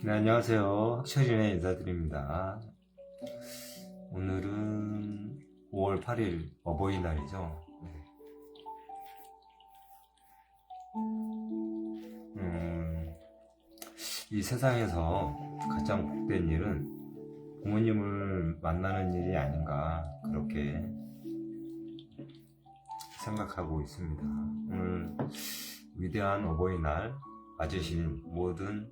네, 안녕하세요. 학철이네 인사드립니다. 오늘은 5월 8일 어버이날이죠. 음, 이 세상에서 가장 복된 일은 부모님을 만나는 일이 아닌가 그렇게 생각하고 있습니다. 오늘 위대한 어버이날 맞으신 모든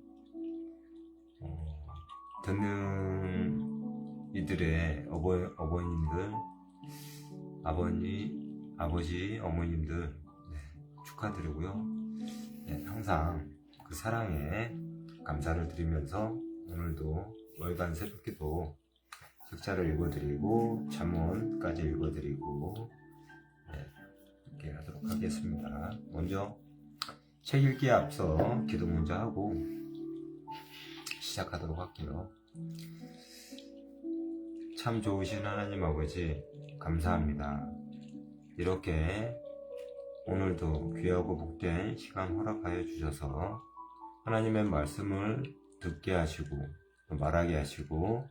듣는 이들의 어버이님들, 아버지, 어머님들 축하드리고요. 항상 그 사랑에 감사를 드리면서 오늘도 월간 새벽기도 책자를 읽어드리고 잠언까지 읽어드리고 이렇게 하도록 하겠습니다. 먼저 책 읽기에 앞서 기도 먼저 하고 시작하도록 할게요. 참 좋으신 하나님 아버지 감사합니다. 이렇게 오늘도 귀하고 복된 시간 허락하여 주셔서 하나님의 말씀을 듣게 하시고 말하게 하시고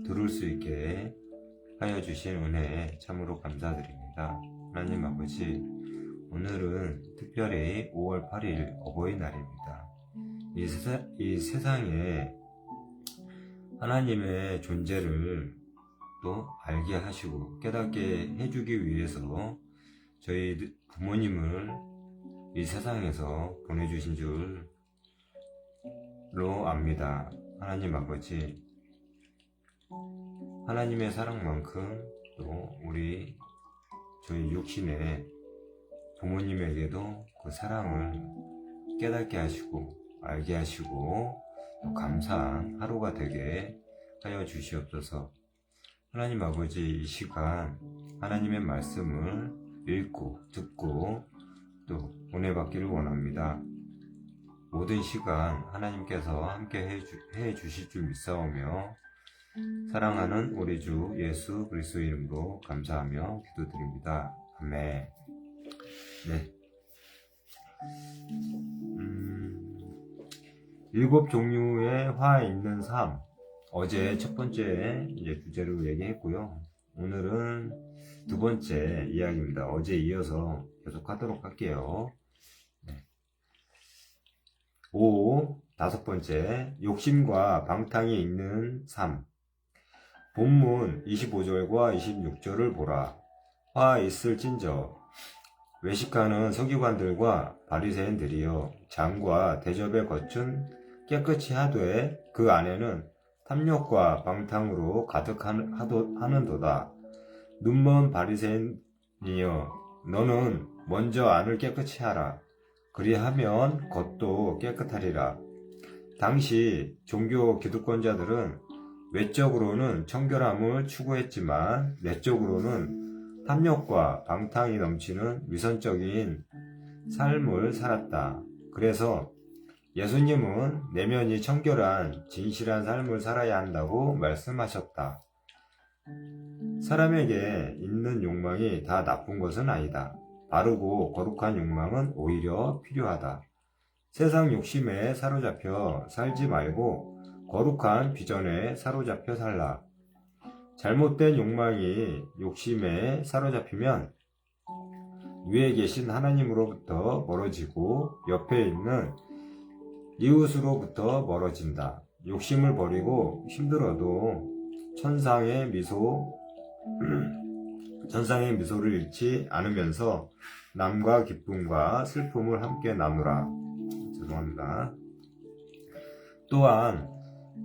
들을 수 있게 하여 주신 은혜에 참으로 감사드립니다. 하나님 아버지, 오늘은 특별히 5월 8일 어버이날입니다. 이 세상에 하나님의 존재를 또 알게 하시고 깨닫게 해주기 위해서 저희 부모님을 이 세상에서 보내주신 줄로 압니다. 하나님 아버지, 하나님의 사랑만큼 또 저희 육신의 부모님에게도 그 사랑을 깨닫게 하시고 알게 하시고 또 감사한 하루가 되게 하여 주시옵소서. 하나님 아버지, 이 시간 하나님의 말씀을 읽고 듣고 또 은혜 받기를 원합니다. 모든 시간 하나님께서 함께 해 주실 줄 믿사오며 사랑하는 우리 주 예수 그리스도 이름으로 감사하며 기도드립니다. 아멘. 네. 7 종류의 화 있는 삶. 어제 첫 번째 주제로 얘기했고요. 오늘은 두 번째 이야기입니다. 어제 이어서 계속 하도록 할게요. 5. 5번째. 욕심과 방탕이 있는 삶. 본문 25절과 26절을 보라. 화 있을진저 외식하는 서기관들과 바리새인들이여 장과 대접에 거춘 깨끗이 하되 그 안에는 탐욕과 방탕으로 가득하는도다. 눈먼 바리새인이여 너는 먼저 안을 깨끗이 하라. 그리하면 겉도 깨끗하리라. 당시 종교 기득권자들은 외적으로는 청결함을 추구했지만 내적으로는 탐욕과 방탕이 넘치는 위선적인 삶을 살았다. 그래서 예수님은 내면이 청결한 진실한 삶을 살아야 한다고 말씀하셨다. 사람에게 있는 욕망이 다 나쁜 것은 아니다. 바르고 거룩한 욕망은 오히려 필요하다. 세상 욕심에 사로잡혀 살지 말고 거룩한 비전에 사로잡혀 살라. 잘못된 욕망이 욕심에 사로잡히면 위에 계신 하나님으로부터 멀어지고 옆에 있는 이웃으로부터 멀어진다. 욕심을 버리고 힘들어도 천상의 미소를 잃지 않으면서 남과 기쁨과 슬픔을 함께 나누라. 죄송합니다. 또한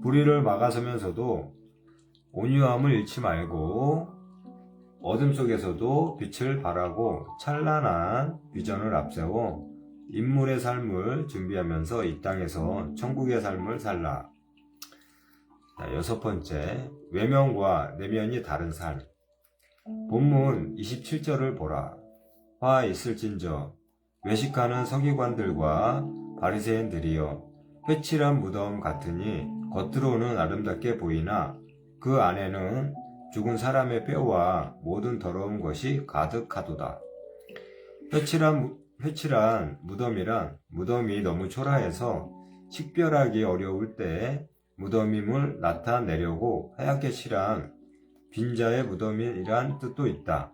불의를 막아서면서도 온유함을 잃지 말고 어둠 속에서도 빛을 발하고 찬란한 비전을 앞세워 인물의 삶을 준비하면서 이 땅에서 천국의 삶을 살라. 6번째, 외면과 내면이 다른 삶. 본문 27절을 보라. 화 있을진저 외식하는 서기관들과 바리새인들이여 회칠한 무덤 같으니 겉으로는 아름답게 보이나 그 안에는 죽은 사람의 뼈와 모든 더러운 것이 가득하도다. 회칠한 무덤이란 무덤이 너무 초라해서 식별하기 어려울 때 무덤임을 나타내려고 하얗게 칠한 빈자의 무덤이란 뜻도 있다.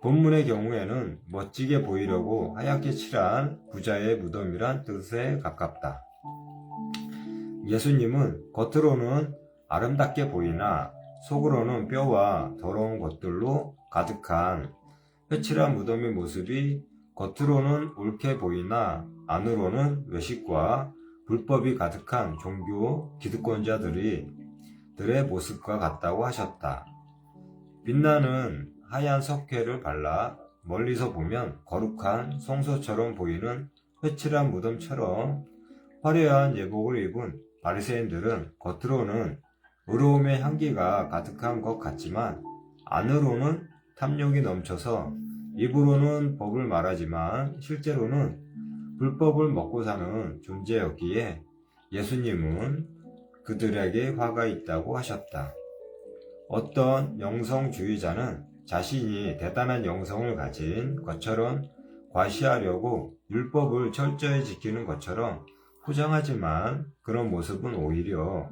본문의 경우에는 멋지게 보이려고 하얗게 칠한 부자의 무덤이란 뜻에 가깝다. 예수님은 겉으로는 아름답게 보이나 속으로는 뼈와 더러운 것들로 가득한 회칠한 무덤의 모습이 겉으로는 옳게 보이나 안으로는 외식과 불법이 가득한 종교 기득권자들의 모습과 같다고 하셨다. 빛나는 하얀 석회를 발라 멀리서 보면 거룩한 성소처럼 보이는 회칠한 무덤처럼 화려한 예복을 입은 바리새인들은 겉으로는 의로움의 향기가 가득한 것 같지만 안으로는 탐욕이 넘쳐서 입으로는 법을 말하지만 실제로는 불법을 먹고 사는 존재였기에 예수님은 그들에게 화가 있다고 하셨다. 어떤 영성주의자는 자신이 대단한 영성을 가진 것처럼 과시하려고 율법을 철저히 지키는 것처럼 포장하지만 그런 모습은 오히려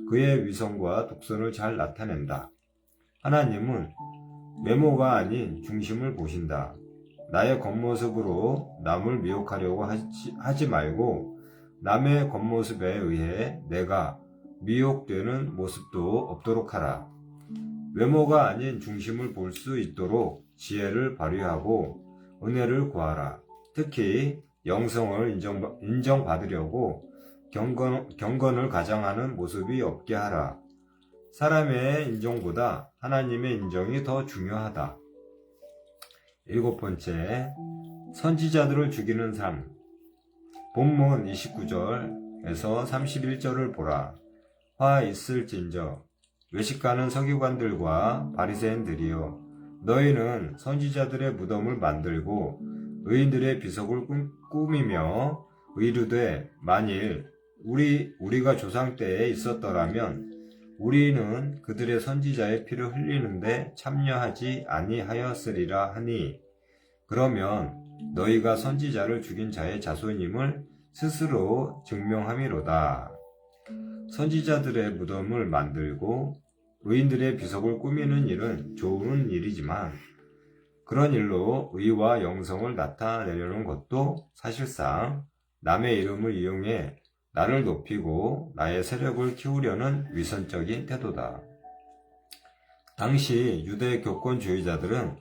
그의 위선과 독선을 잘 나타낸다. 하나님은 외모가 아닌 중심을 보신다. 나의 겉모습으로 남을 미혹하려고 하지 말고 남의 겉모습에 의해 내가 미혹되는 모습도 없도록 하라. 외모가 아닌 중심을 볼 수 있도록 지혜를 발휘하고 은혜를 구하라. 특히 영성을 인정받으려고 경건을 가장하는 모습이 없게 하라. 사람의 인정보다 하나님의 인정이 더 중요하다. 7번째, 선지자들을 죽이는 삶. 본문 29절에서 31절을 보라. 화 있을진저 외식하는 서기관들과 바리새인들이여, 너희는 선지자들의 무덤을 만들고 의인들의 비석을 꾸미며 의르되, 만일 우리가 조상 때에 있었더라면 우리는 그들의 선지자의 피를 흘리는데 참여하지 아니하였으리라 하니, 그러면 너희가 선지자를 죽인 자의 자손임을 스스로 증명함이로다. 선지자들의 무덤을 만들고 의인들의 비석을 꾸미는 일은 좋은 일이지만 그런 일로 의와 영성을 나타내려는 것도 사실상 남의 이름을 이용해 나를 높이고 나의 세력을 키우려는 위선적인 태도다. 당시 유대 교권주의자들은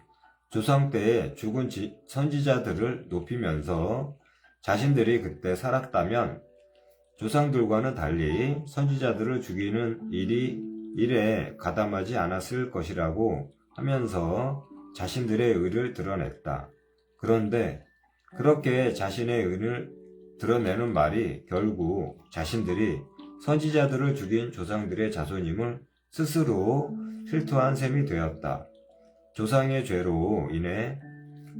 조상 때에 죽은 선지자들을 높이면서 자신들이 그때 살았다면 조상들과는 달리 선지자들을 죽이는 일에 가담하지 않았을 것이라고 하면서 자신들의 의를 드러냈다. 그런데 그렇게 자신의 의를 드러내는 말이 결국 자신들이 선지자들을 죽인 조상들의 자손임을 스스로 실토한 셈이 되었다. 조상의 죄로 인해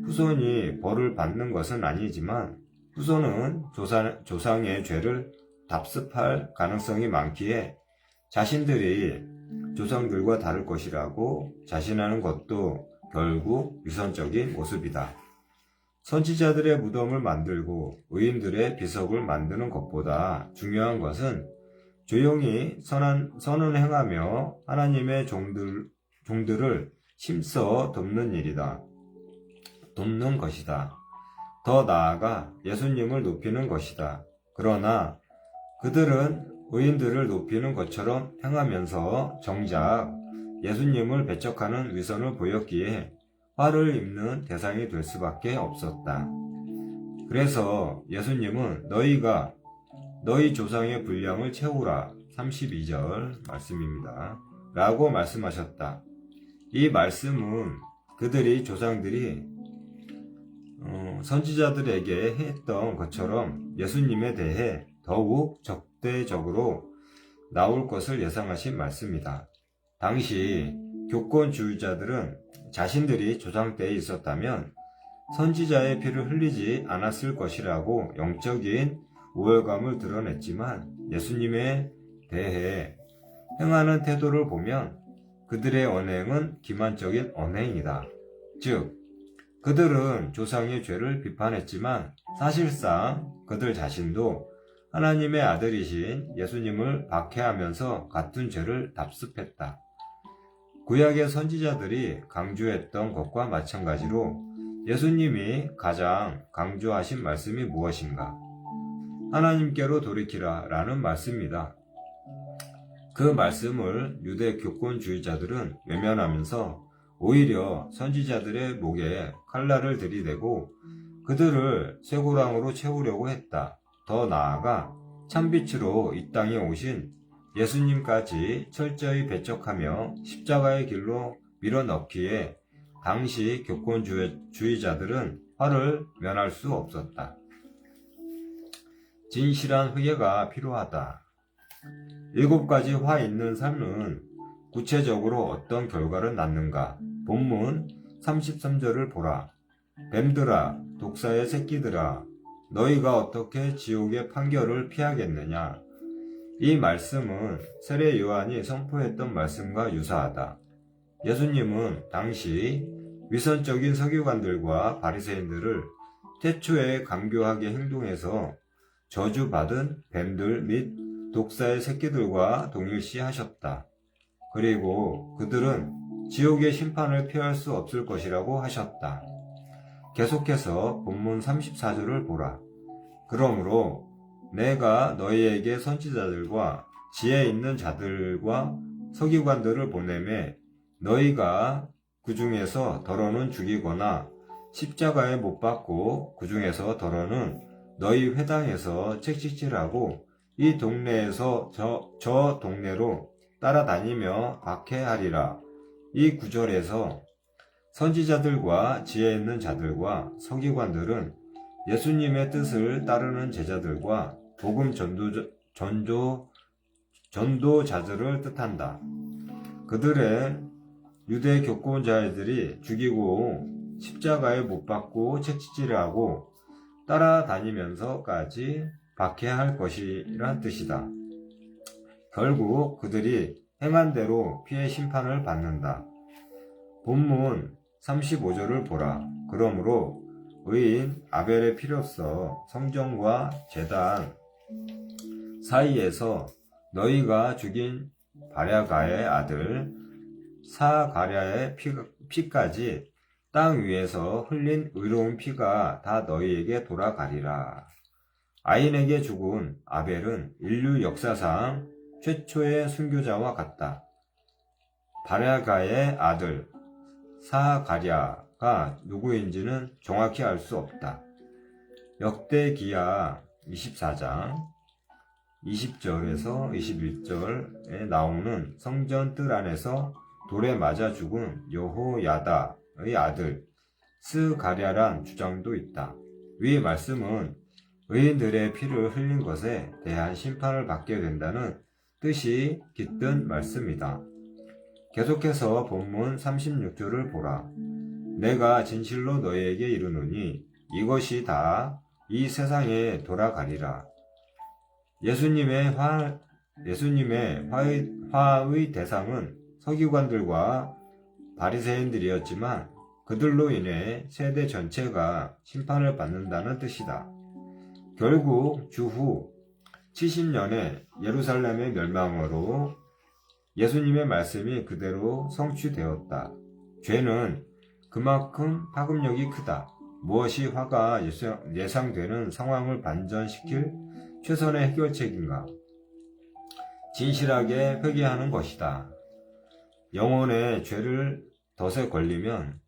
후손이 벌을 받는 것은 아니지만 후손은 조상의 죄를 답습할 가능성이 많기에 자신들이 조상들과 다를 것이라고 자신하는 것도 결국 위선적인 모습이다. 선지자들의 무덤을 만들고 의인들의 비석을 만드는 것보다 중요한 것은 조용히 선을 행하며 하나님의 종들을 힘써 돕는 것이다. 더 나아가 예수님을 높이는 것이다. 그러나 그들은 의인들을 높이는 것처럼 행하면서 정작 예수님을 배척하는 위선을 보였기에 화를 입는 대상이 될 수밖에 없었다. 그래서 예수님은 너희가 너희 조상의 분량을 채우라, 32절 말씀입니다. 라고 말씀하셨다. 이 말씀은 그들이 조상들이 선지자들에게 했던 것처럼 예수님에 대해 더욱 적대적으로 나올 것을 예상하신 말씀이다. 당시 교권주의자들은 자신들이 조상 때에 있었다면 선지자의 피를 흘리지 않았을 것이라고 영적인 우월감을 드러냈지만 예수님에 대해 행하는 태도를 보면 그들의 언행은 기만적인 언행이다. 즉, 그들은 조상의 죄를 비판했지만 사실상 그들 자신도 하나님의 아들이신 예수님을 박해하면서 같은 죄를 답습했다. 구약의 선지자들이 강조했던 것과 마찬가지로 예수님이 가장 강조하신 말씀이 무엇인가? 하나님께로 돌이키라 라는 말씀입니다. 그 말씀을 유대 교권주의자들은 외면하면서 오히려 선지자들의 목에 칼날을 들이대고 그들을 쇠고랑으로 채우려고 했다. 더 나아가 참빛으로 이 땅에 오신 예수님까지 철저히 배척하며 십자가의 길로 밀어넣기에 당시 교권주의자들은 화를 면할 수 없었다. 진실한 회개가 필요하다. 7가지 화 있는 삶은 구체적으로 어떤 결과를 낳는가? 본문 33절을 보라. 뱀들아, 독사의 새끼들아, 너희가 어떻게 지옥의 판결을 피하겠느냐? 이 말씀은 세례 요한이 선포했던 말씀과 유사하다. 예수님은 당시 위선적인 서기관들과 바리새인들을 태초에 강교하게 행동해서 저주받은 뱀들 및 독사의 새끼들과 동일시하셨다. 그리고 그들은 지옥의 심판을 피할 수 없을 것이라고 하셨다. 계속해서 본문 34절을 보라. 그러므로 내가 너희에게 선지자들과 지혜 있는 자들과 서기관들을 보내매 너희가 그 중에서 더러는 죽이거나 십자가에 못 박고 그 중에서 더러는 너희 회당에서 책찍질하고 이 동네에서 저 동네로 따라다니며 박해하리라. 이 구절에서 선지자들과 지혜 있는 자들과 서기관들은 예수님의 뜻을 따르는 제자들과 복음 전도자들을 뜻한다. 그들의 유대 교권자들이 죽이고 십자가에 못 박고 채찍질하고 따라다니면서까지 박해할 것이란 뜻이다. 결국 그들이 행한 대로 피해 심판을 받는다. 본문 35절을 보라. 그러므로 의인 아벨의 피로써 성전과 제단 사이에서 너희가 죽인 바랴가의 아들 사가랴의 피까지 땅 위에서 흘린 의로운 피가 다 너희에게 돌아가리라. 아인에게 죽은 아벨은 인류 역사상 최초의 순교자와 같다. 바랴가의 아들 사가랴가 누구인지는 정확히 알 수 없다. 역대기야 24장 20절에서 21절에 나오는 성전 뜰 안에서 돌에 맞아 죽은 여호야다의 아들 스가랴란 주장도 있다. 위 말씀은 의인들의 피를 흘린 것에 대한 심판을 받게 된다는 뜻이 깃든 말씀이다. 계속해서 본문 36절을 보라. 내가 진실로 너희에게 이르노니 이것이 다 이 세상에 돌아가리라. 예수님의 화의 대상은 서기관들과 바리새인들이었지만 그들로 인해 세대 전체가 심판을 받는다는 뜻이다. 결국 주후 70년에 예루살렘의 멸망으로 예수님의 말씀이 그대로 성취되었다. 죄는 그만큼 파급력이 크다. 무엇이 화가 예상되는 상황을 반전시킬 최선의 해결책인가? 진실하게 회개하는 것이다. 영혼의 죄의 덫에 걸리면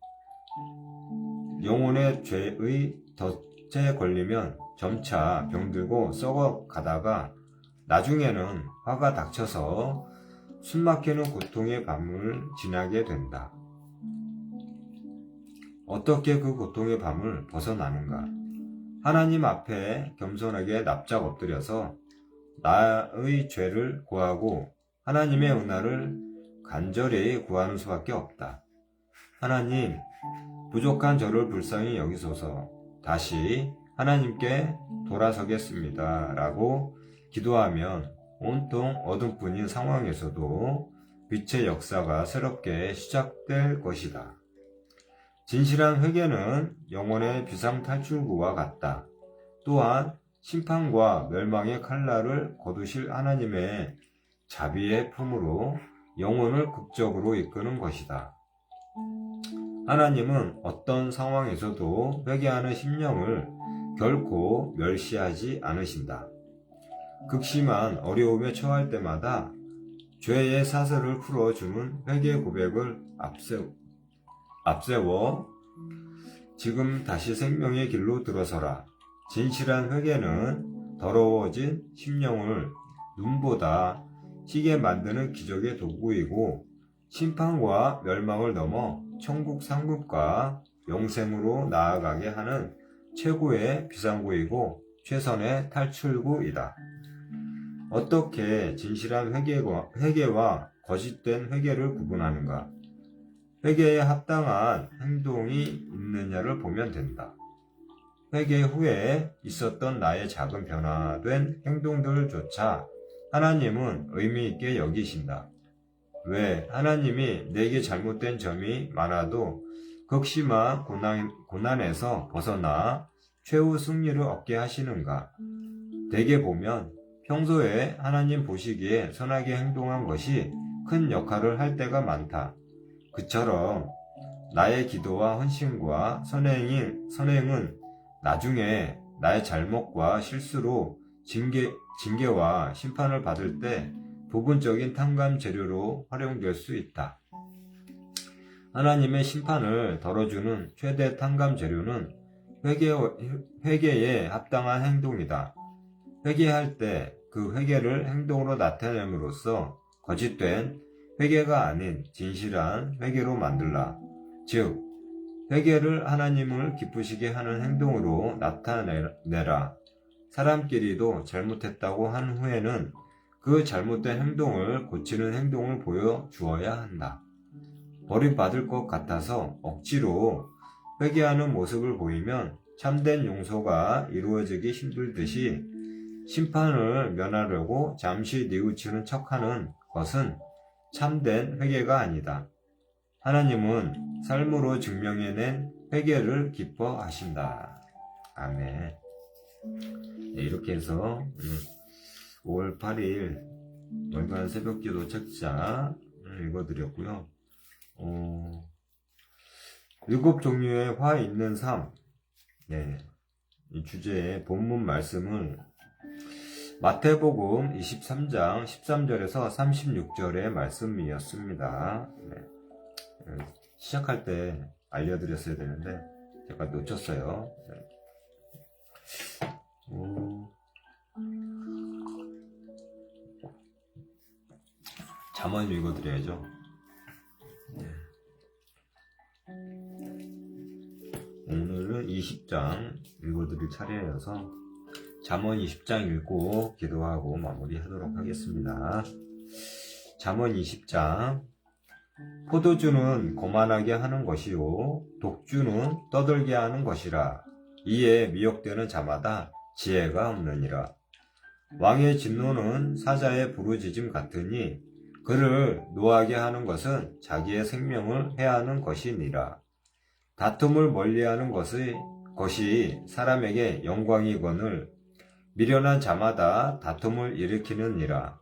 점차 병들고 썩어가다가 나중에는 화가 닥쳐서 숨막히는 고통의 밤을 지나게 된다. 어떻게 그 고통의 밤을 벗어나는가? 하나님 앞에 겸손하게 납작 엎드려서 나의 죄를 구하고 하나님의 은혜를 간절히 구하는 수밖에 없다. 하나님, 부족한 저를 불쌍히 여기소서. 다시 하나님께 돌아서겠습니다. 라고 기도하면 온통 어둠뿐인 상황에서도 빛의 역사가 새롭게 시작될 것이다. 진실한 회개는 영혼의 비상탈출구와 같다. 또한 심판과 멸망의 칼날을 거두실 하나님의 자비의 품으로 영혼을 극적으로 이끄는 것이다. 하나님은 어떤 상황에서도 회개하는 심령을 결코 멸시하지 않으신다. 극심한 어려움에 처할 때마다 죄의 사슬을 풀어주는 회개 고백을 앞세워 지금 다시 생명의 길로 들어서라. 진실한 회개는 더러워진 심령을 눈보다 희게 만드는 기적의 도구이고 심판과 멸망을 넘어 천국 상급과 영생으로 나아가게 하는 최고의 비상구이고 최선의 탈출구이다. 어떻게 진실한 회개와 거짓된 회개를 구분하는가? 회개에 합당한 행동이 있느냐를 보면 된다. 회개 후에 있었던 나의 작은 변화된 행동들조차 하나님은 의미 있게 여기신다. 왜 하나님이 내게 잘못된 점이 많아도 극심한 고난에서 벗어나 최후 승리를 얻게 하시는가? 대개 보면 평소에 하나님 보시기에 선하게 행동한 것이 큰 역할을 할 때가 많다. 그처럼 나의 기도와 헌신과 선행은 나중에 나의 잘못과 실수로 징계와 심판을 받을 때 부분적인 탕감 재료로 활용될 수 있다. 하나님의 심판을 덜어주는 최대 탕감 재료는 회개에 합당한 행동이다. 회개할 때 그 회개를 행동으로 나타냄으로써 거짓된 회개가 아닌 진실한 회개로 만들라. 즉, 회개를 하나님을 기쁘시게 하는 행동으로 나타내라. 사람끼리도 잘못했다고 한 후에는 그 잘못된 행동을 고치는 행동을 보여주어야 한다. 버림받을 것 같아서 억지로 회개하는 모습을 보이면 참된 용서가 이루어지기 힘들듯이 심판을 면하려고 잠시 뉘우치는 척하는 것은 참된 회개가 아니다. 하나님은 삶으로 증명해낸 회개를 기뻐하신다. 아멘. 네, 이렇게 해서 5월 8일 월간 새벽기도 책자 읽어드렸고요. 7 종류의 화 있는 삶. 네, 이 주제의 본문 말씀을 마태복음 23장 13절에서 36절의 말씀이었습니다. 네. 시작할 때 알려드렸어야 되는데 제가 놓쳤어요. 네. 잠언 읽어드려야죠. 네. 오늘은 20장 읽어드릴 차례여서 잠언 20장 읽고 기도하고 마무리하도록 하겠습니다. 잠언 20장. 포도주는 거만하게 하는 것이요 독주는 떠들게 하는 것이라. 이에 미혹되는 자마다 지혜가 없느니라. 왕의 진노는 사자의 부르짖음 같으니 그를 노하게 하는 것은 자기의 생명을 해하는 것이니라. 다툼을 멀리하는 것이 사람에게 영광이거늘 미련한 자마다 다툼을 일으키느니라.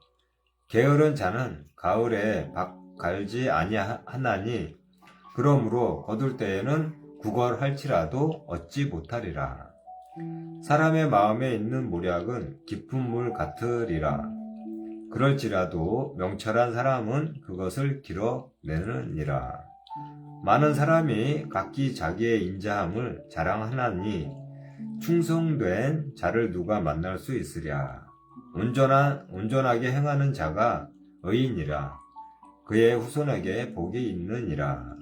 게으른 자는 가을에 박 갈지 아니하나니 그러므로 거둘 때에는 구걸할지라도 얻지 못하리라. 사람의 마음에 있는 모략은 깊은 물 같으리라. 그럴지라도 명철한 사람은 그것을 길어내느니라. 많은 사람이 각기 자기의 인자함을 자랑하나니 충성된 자를 누가 만날 수 있으랴. 온전하게 행하는 자가 의인이라. 그의 후손에게 복이 있느니라.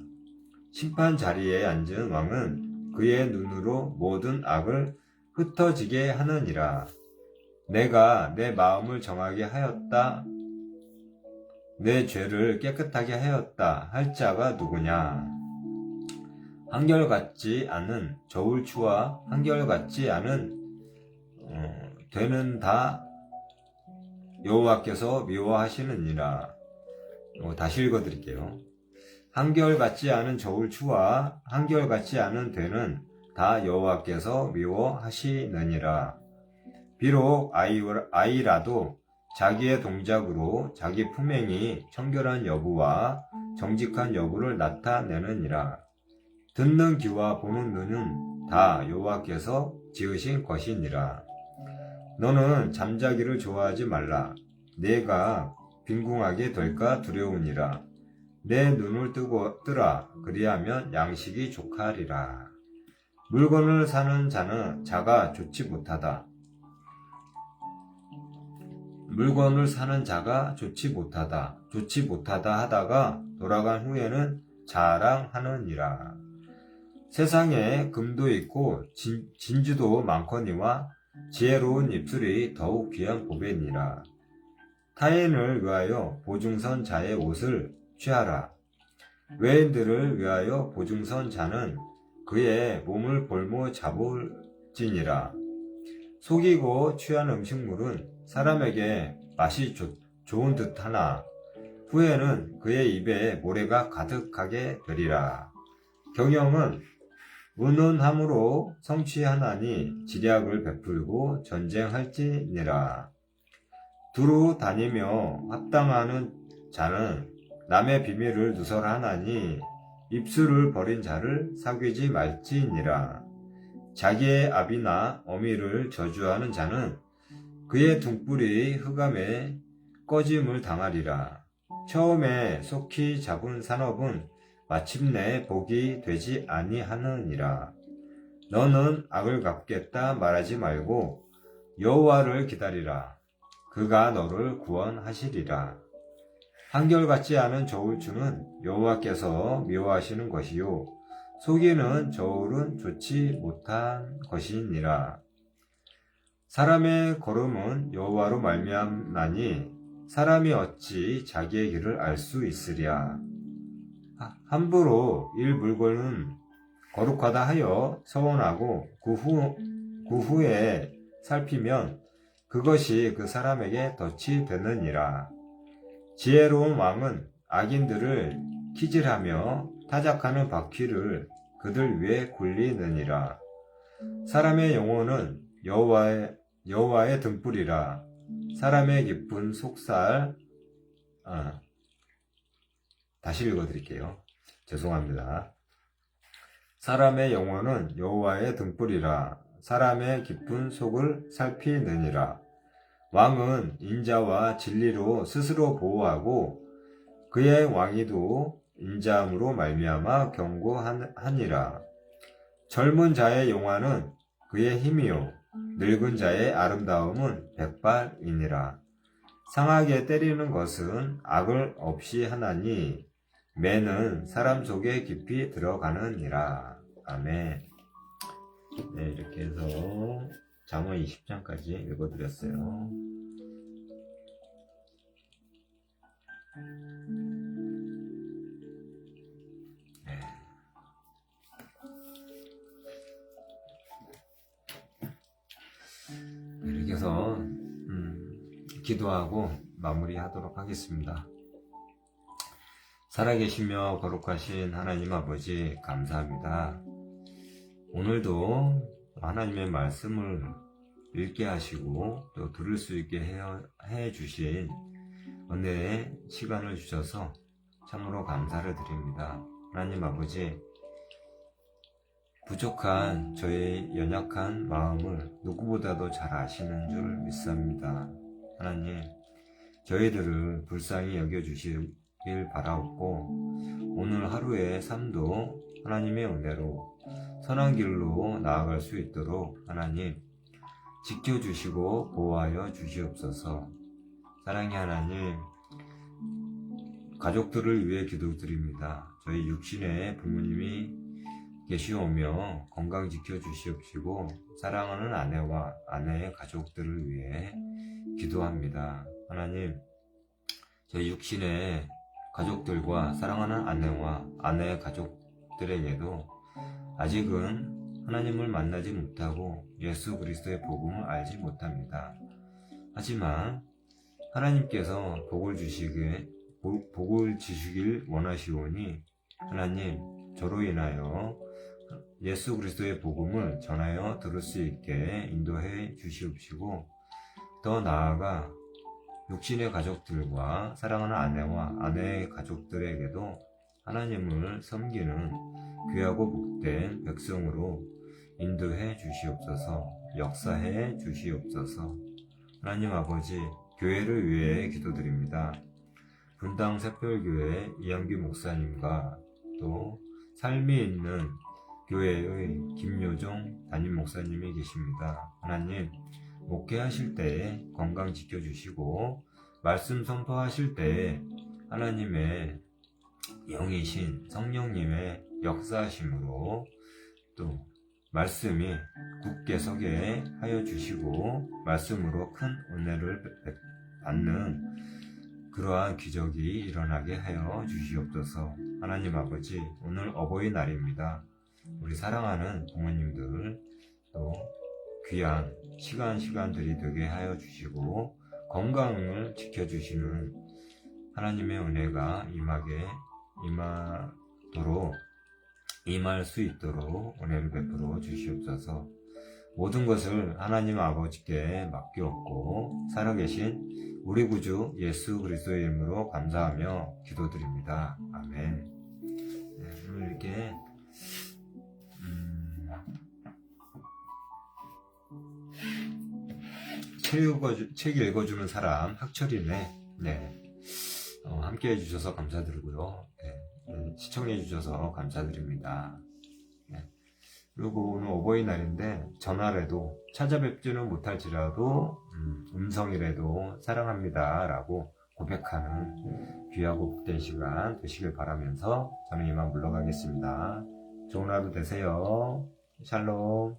심판 자리에 앉은 왕은 그의 눈으로 모든 악을 흩어지게 하느니라. 내가 내 마음을 정하게 하였다. 내 죄를 깨끗하게 하였다 할 자가 누구냐? 한결같지 않은 저울추와 한결같지 않은 되는 다 여호와께서 미워하시느니라. 다시 읽어드릴게요. 한결같지 않은 저울추와 한결같지 않은 되는 다 여호와께서 미워하시느니라. 비록 아이라도 자기의 동작으로 자기 품행이 청결한 여부와 정직한 여부를 나타내느니라. 듣는 귀와 보는 눈은 다 여호와께서 지으신 것이니라. 너는 잠자기를 좋아하지 말라. 내가 빈궁하게 될까 두려우니라. 내 눈을 뜨라. 그리하면 양식이 족하리라. 물건을 사는 자가 좋지 못하다. 물건을 사는 자가 좋지 못하다 하다가 돌아간 후에는 자랑하느니라. 세상에 금도 있고 진주도 많거니와 지혜로운 입술이 더욱 귀한 보배니라. 타인을 위하여 보증선 자의 옷을 취하라. 외인들을 위하여 보증선 자는 그의 몸을 볼모 잡을지니라. 속이고 취한 음식물은 사람에게 맛이 좋은 듯하나 후에는 그의 입에 모래가 가득하게 되리라. 경영은 은은함으로 성취하나니 지략을 베풀고 전쟁할지니라. 두루 다니며 합당하는 자는 남의 비밀을 누설하나니 입술을 버린 자를 사귀지 말지니라. 자기의 아비나 어미를 저주하는 자는 그의 등불이 흑암에 꺼짐을 당하리라. 처음에 속히 잡은 산업은 마침내 복이 되지 아니하느니라. 너는 악을 갚겠다 말하지 말고 여호와를 기다리라. 그가 너를 구원하시리라. 한결같지 않은 저울추는 여호와께서 미워하시는 것이요 속이는 저울은 좋지 못한 것이니라. 사람의 걸음은 여호와로 말미암나니 사람이 어찌 자기의 길을 알 수 있으랴. 함부로 일 물건은 거룩하다 하여 서원하고 그 후에 살피면 그것이 그 사람에게 덫이 되느니라. 지혜로운 왕은 악인들을 키질하며 타작하는 바퀴를 그들 위에 굴리느니라. 사람의 영혼은 여호와의 등불이라. 사람의 깊은 속살 다시 읽어드릴게요. 죄송합니다. 사람의 영혼은 여호와의 등불이라. 사람의 깊은 속을 살피느니라. 왕은 인자와 진리로 스스로 보호하고 그의 왕위도 인자함으로 말미암아 경고하니라. 젊은 자의 용화는 그의 힘이요 늙은 자의 아름다움은 백발이니라. 상하게 때리는 것은 악을 없이 하나니 매는 사람 속에 깊이 들어가느니라. 아멘. 네, 이렇게 해서 잠언 20장까지 읽어드렸어요. 네. 이렇게 해서 기도하고 마무리하도록 하겠습니다. 살아계시며 거룩하신 하나님 아버지 감사합니다. 오늘도 하나님의 말씀을 읽게 하시고 또 들을 수 있게 해 주신 은혜의 시간을 주셔서 참으로 감사를 드립니다. 하나님 아버지, 부족한 저의 연약한 마음을 누구보다도 잘 아시는 줄 믿습니다. 하나님, 저희들을 불쌍히 여겨주시길 바라옵고 오늘 하루의 삶도 하나님의 은혜로 선한 길로 나아갈 수 있도록 하나님 지켜주시고 보호하여 주시옵소서. 사랑의 하나님, 가족들을 위해 기도드립니다. 저희 육신의 부모님이 계시오며 건강 지켜주시옵시고 사랑하는 아내와 아내의 가족들을 위해 기도합니다. 하나님, 저희 육신의 가족들과 사랑하는 아내와 아내의 가족들에게도 아직은 하나님을 만나지 못하고 예수 그리스도의 복음을 알지 못합니다. 하지만 하나님께서 복을 주시길 원하시오니 하나님, 저로 인하여 예수 그리스도의 복음을 전하여 들을 수 있게 인도해 주시옵시고, 더 나아가 육신의 가족들과 사랑하는 아내와 아내의 가족들에게도 하나님을 섬기는 귀하고 복된 백성으로 인도해 주시옵소서. 역사해 주시옵소서. 하나님 아버지, 교회를 위해 기도드립니다. 분당 새별교회 이한규 목사님과 또 삶이 있는 교회의 김요종 담임 목사님이 계십니다. 하나님, 목회하실 때에 건강 지켜주시고, 말씀 선포하실 때에 하나님의 영이신 성령님의 역사하심으로 또 말씀이 굳게 서게 하여 주시고, 말씀으로 큰 은혜를 받는 그러한 기적이 일어나게 하여 주시옵소서. 하나님 아버지, 오늘 어버이날입니다. 우리 사랑하는 부모님들 또 귀한 시간들이 되게 하여 주시고, 건강을 지켜주시는 하나님의 은혜가 임할 수 있도록 은혜를 베풀어 주시옵소서. 모든 것을 하나님 아버지께 맡기옵고, 살아계신 우리 구주 예수 그리스도의 이름으로 감사하며 기도드립니다. 아멘. 네, 오늘 이렇게 책 읽어주는 사람 학철이네. 네, 함께 해주셔서 감사드리고요. 네, 시청해주셔서 감사드립니다. 네. 그리고 오늘 어버이날인데 전화라도 찾아뵙지는 못할지라도 음성이라도 사랑합니다 라고 고백하는 귀하고 복된 시간 되시길 바라면서 저는 이만 물러가겠습니다. 좋은 하루 되세요. 샬롬.